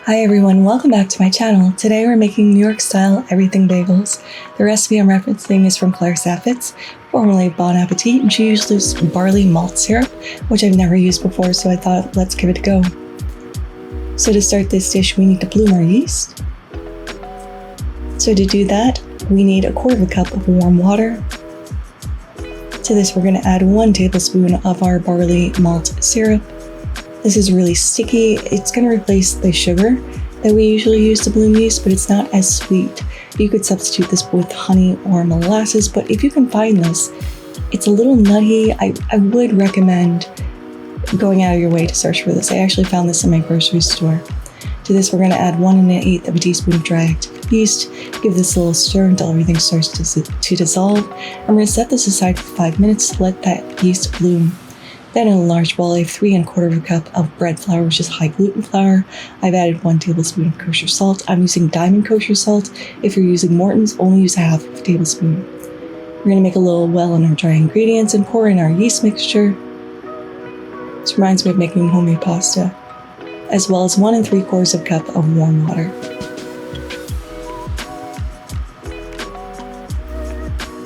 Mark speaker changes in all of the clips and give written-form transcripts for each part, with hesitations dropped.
Speaker 1: Hi everyone, welcome back to my channel. Today we're making New York style Everything Bagels. The recipe I'm referencing is from Claire Saffitz, formerly of Bon Appetit, and she uses barley malt syrup, which I've never used before, so I thought let's give it a go. So to start this dish, we need to bloom our yeast. So to do that, we need 1/4 cup of warm water. To this, we're going to add 1 tablespoon of our barley malt syrup. This is really sticky. It's going to replace the sugar that we usually use to bloom yeast, but it's not as sweet. You could substitute this with honey or molasses, but if you can find this, it's a little nutty. I would recommend going out of your way to search for this. I actually found this in my grocery store. To this, we're going to add 1 1/8 of a teaspoon of dry active yeast. Give this a little stir until everything starts to dissolve. And we're going to set this aside for 5 minutes to let that yeast bloom. Then in a large bowl, I have 3 1/4 cup of bread flour, which is high gluten flour. I've added 1 tablespoon of kosher salt. I'm using Diamond kosher salt. If you're using Morton's, only use 1/2 tablespoon. We're going to make a little well in our dry ingredients and pour in our yeast mixture. This reminds me of making homemade pasta, as well as 1 3/4 cup of warm water.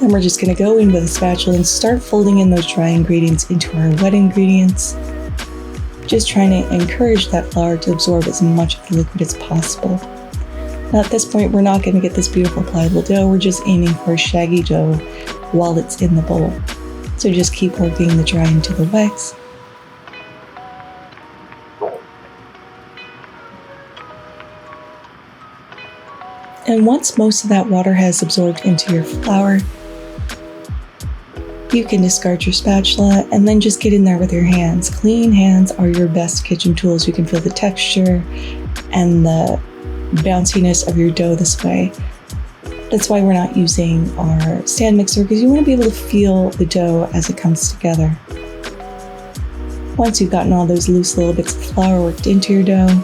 Speaker 1: Then we're just going to go in with a spatula and start folding in those dry ingredients into our wet ingredients. Just trying to encourage that flour to absorb as much of the liquid as possible. Now at this point, we're not going to get this beautiful pliable dough. We're just aiming for a shaggy dough while it's in the bowl. So just keep working the dry into the wet. And once most of that water has absorbed into your flour, you can discard your spatula and then just get in there with your hands. Clean hands are your best kitchen tools. You can feel the texture and the bounciness of your dough this way. That's why we're not using our stand mixer, because you want to be able to feel the dough as it comes together. Once you've gotten all those loose little bits of flour worked into your dough,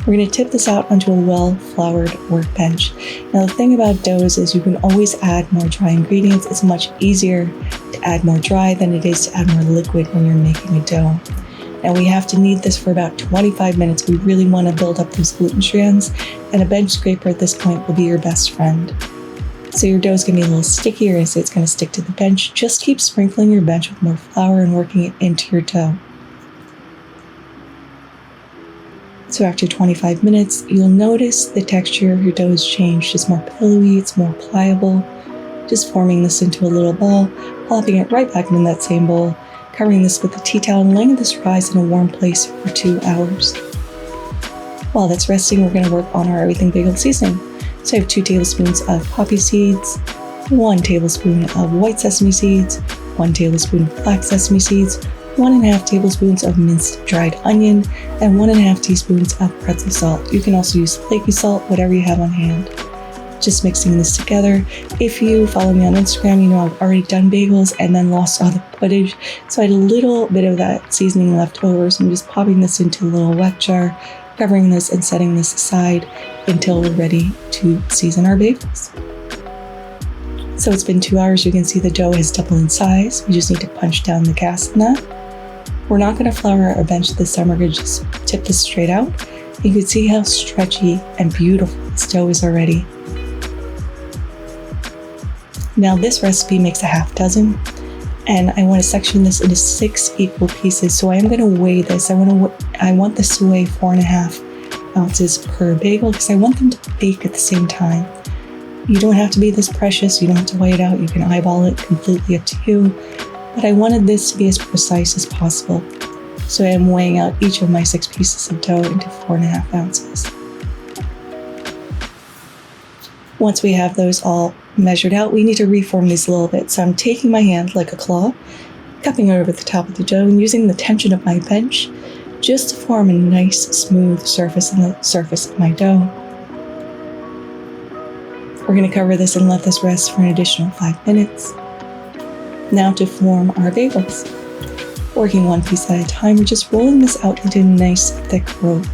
Speaker 1: we're going to tip this out onto a well-floured workbench. Now the thing about doughs is you can always add more dry ingredients. It's much easier to add more dry than it is to add more liquid when you're making a dough. Now we have to knead this for about 25 minutes. We really want to build up those gluten strands, and a bench scraper at this point will be your best friend. So your dough is going to be a little stickier as it's going to stick to the bench. Just keep sprinkling your bench with more flour and working it into your dough. So after 25 minutes, you'll notice the texture of your dough has changed. It's more pillowy, it's more pliable. Just forming this into a little ball, plopping it right back into that same bowl, covering this with a tea towel and letting this rise in a warm place for 2 hours. While that's resting, we're going to work on our Everything Bagel seasoning. So I have 2 tablespoons of poppy seeds, 1 tablespoon of white sesame seeds, 1 tablespoon of black sesame seeds, 1 1/2 tablespoons of minced dried onion, and 1 1/2 teaspoons of pretzel salt. You can also use flaky salt, whatever you have on hand. Just mixing this together. If you follow me on Instagram, you know I've already done bagels and then lost all the footage. So I had a little bit of that seasoning left over, so I'm just popping this into a little wet jar, covering this and setting this aside until we're ready to season our bagels. So it's been 2 hours. You can see the dough has doubled in size. We just need to punch down the gas on that. We're not going to flour our bench this time. We're going to just tip this straight out. You can see how stretchy and beautiful this dough is already. Now this recipe makes a 1/2 dozen, and I want to section this into 6 equal pieces. So I am going to weigh this. I want this to weigh 4 1/2 ounces per bagel, because I want them to bake at the same time. You don't have to be this precious. You don't have to weigh it out. You can eyeball it, completely up to you. But I wanted this to be as precise as possible. So I am weighing out each of my 6 pieces of dough into 4 1/2 ounces. Once we have those all measured out, we need to reform these a little bit. So I'm taking my hand like a claw, cupping it over the top of the dough and using the tension of my bench just to form a nice smooth surface on the surface of my dough. We're going to cover this and let this rest for an additional 5 minutes. Now to form our bagels. Working one piece at a time, we're just rolling this out into a nice thick rope.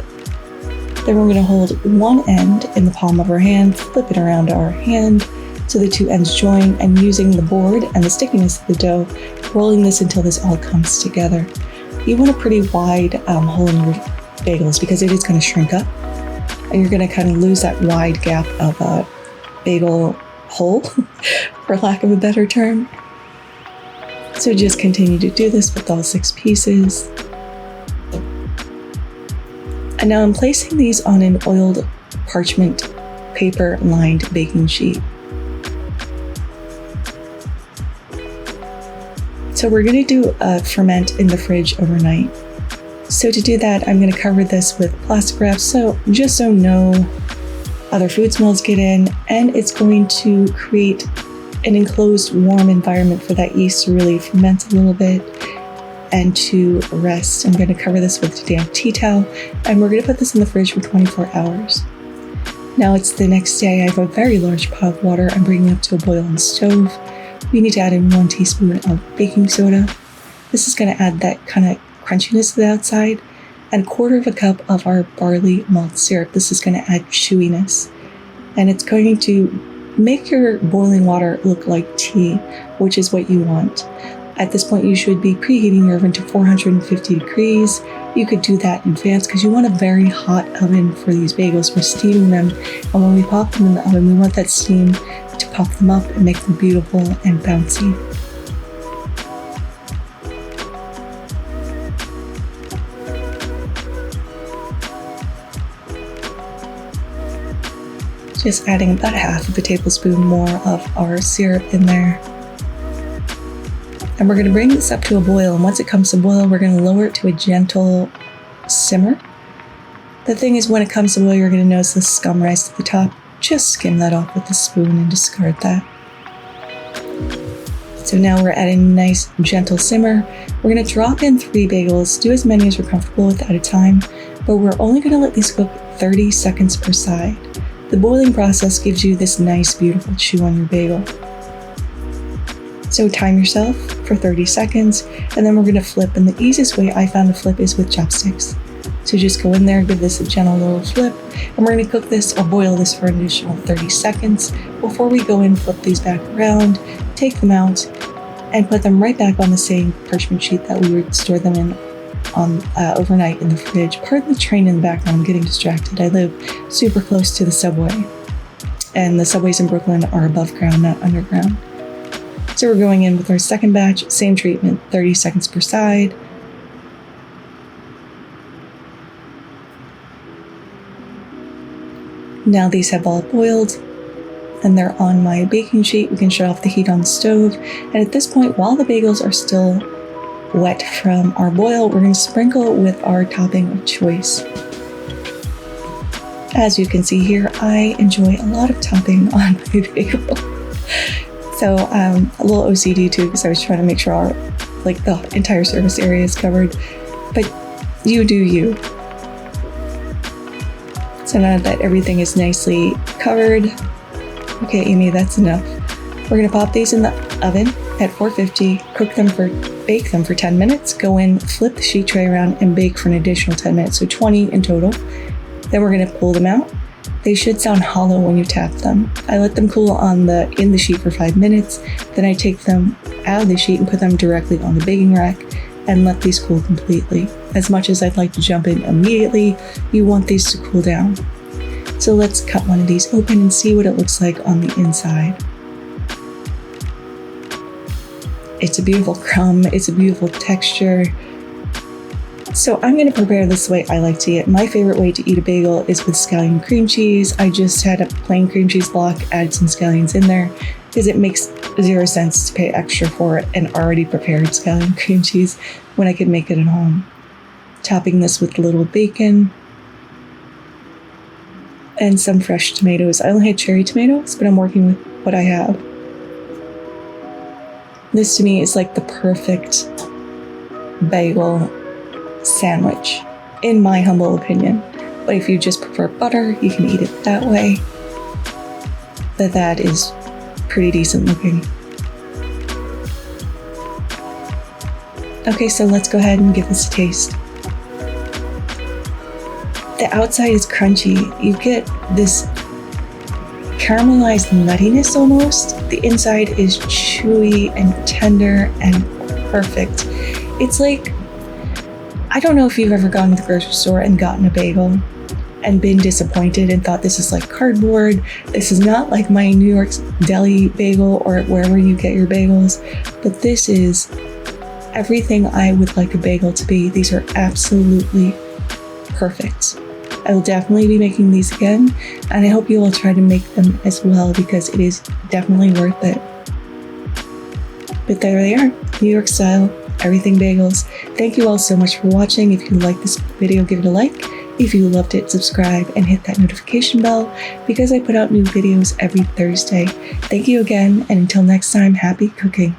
Speaker 1: Then we're going to hold one end in the palm of our hand, flip it around our hand so the 2 ends join, and using the board and the stickiness of the dough, rolling this until this all comes together. You want a pretty wide hole in your bagels because it is going to shrink up. and you're going to kind of lose that wide gap of a bagel hole, for lack of a better term. So just continue to do this with all 6 pieces. And now I'm placing these on an oiled parchment paper lined baking sheet. So we're going to do a ferment in the fridge overnight. So to do that, I'm going to cover this with plastic wrap, so no other food smells get in, and it's going to create an enclosed warm environment for that yeast to really ferment a little bit and to rest. I'm going to cover this with a damp tea towel, and we're going to put this in the fridge for 24 hours. Now it's the next day. I have a very large pot of water I'm bringing up to a boil on the stove. We need to add in 1 teaspoon of baking soda. This is going to add that kind of crunchiness to the outside, and 1/4 cup of our barley malt syrup. This is going to add chewiness, and it's going to make your boiling water look like tea, which is what you want. At this point, you should be preheating your oven to 450 degrees. You could do that in advance because you want a very hot oven for these bagels. We're steaming them, and when we pop them in the oven, we want that steam to pop them up and make them beautiful and bouncy. Just adding about 1/2 tablespoon more of our syrup in there. And we're going to bring this up to a boil, and once it comes to boil, we're going to lower it to a gentle simmer. The thing is, when it comes to boil, you're going to notice the scum rise to the top. Just skim that off with a spoon and discard that. So now we're at a nice gentle simmer. We're going to drop in 3 bagels. Do as many as you're comfortable with at a time, but we're only going to let these cook 30 seconds per side. The boiling process gives you this nice, beautiful chew on your bagel. So time yourself for 30 seconds, and then we're going to flip. And the easiest way I found to flip is with chopsticks. So just go in there, give this a gentle little flip, and we're going to cook this or boil this for an additional 30 seconds. Before we go in, flip these back around, take them out, and put them right back on the same parchment sheet that we would store them in on overnight in the fridge. Pardon the train in the background, I'm getting distracted. I live super close to the subway, and the subways in Brooklyn are above ground, not underground. So we're going in with our second batch, same treatment, 30 seconds per side. Now these have all boiled, and they're on my baking sheet. We can shut off the heat on the stove, and at this point, while the bagels are still wet from our boil, we're going to sprinkle with our topping of choice. As you can see here, I enjoy a lot of topping on my bagel. So a little OCD too, because I was trying to make sure the entire surface area is covered, but you do you. So now that everything is nicely covered, okay, Amy, that's enough. We're going to pop these in the oven at 450, bake them for 10 minutes, go in, flip the sheet tray around, and bake for an additional 10 minutes, so 20 in total. Then we're going to pull them out. They should sound hollow when you tap them. I let them cool in the sheet for 5 minutes, then I take them out of the sheet and put them directly on the baking rack and let these cool completely. As much as I'd like to jump in immediately, you want these to cool down. So let's cut one of these open and see what it looks like on the inside. It's a beautiful crumb, it's a beautiful texture. So I'm going to prepare this the way I like to eat it. My favorite way to eat a bagel is with scallion cream cheese. I just had a plain cream cheese block, added some scallions in there, because it makes 0 sense to pay extra for an already prepared scallion cream cheese when I could make it at home. Topping this with a little bacon and some fresh tomatoes. I only had cherry tomatoes, but I'm working with what I have. This to me is like the perfect bagel sandwich, in my humble opinion. But if you just prefer butter, you can eat it that way. But that is pretty decent looking. Okay, so let's go ahead and give this a taste. The outside is crunchy. You get this caramelized nuttiness almost. The inside is chewy and tender and perfect. It's like, I don't know if you've ever gone to the grocery store and gotten a bagel and been disappointed and thought this is like cardboard. This is not like my New York deli bagel or wherever you get your bagels, but this is everything I would like a bagel to be. These are absolutely perfect. I will definitely be making these again, and I hope you will try to make them as well because it is definitely worth it. But there they are, New York style Everything Bagels. Thank you all so much for watching. If you liked this video, give it a like. If you loved it, subscribe and hit that notification bell because I put out new videos every Thursday. Thank you again, and until next time, happy cooking.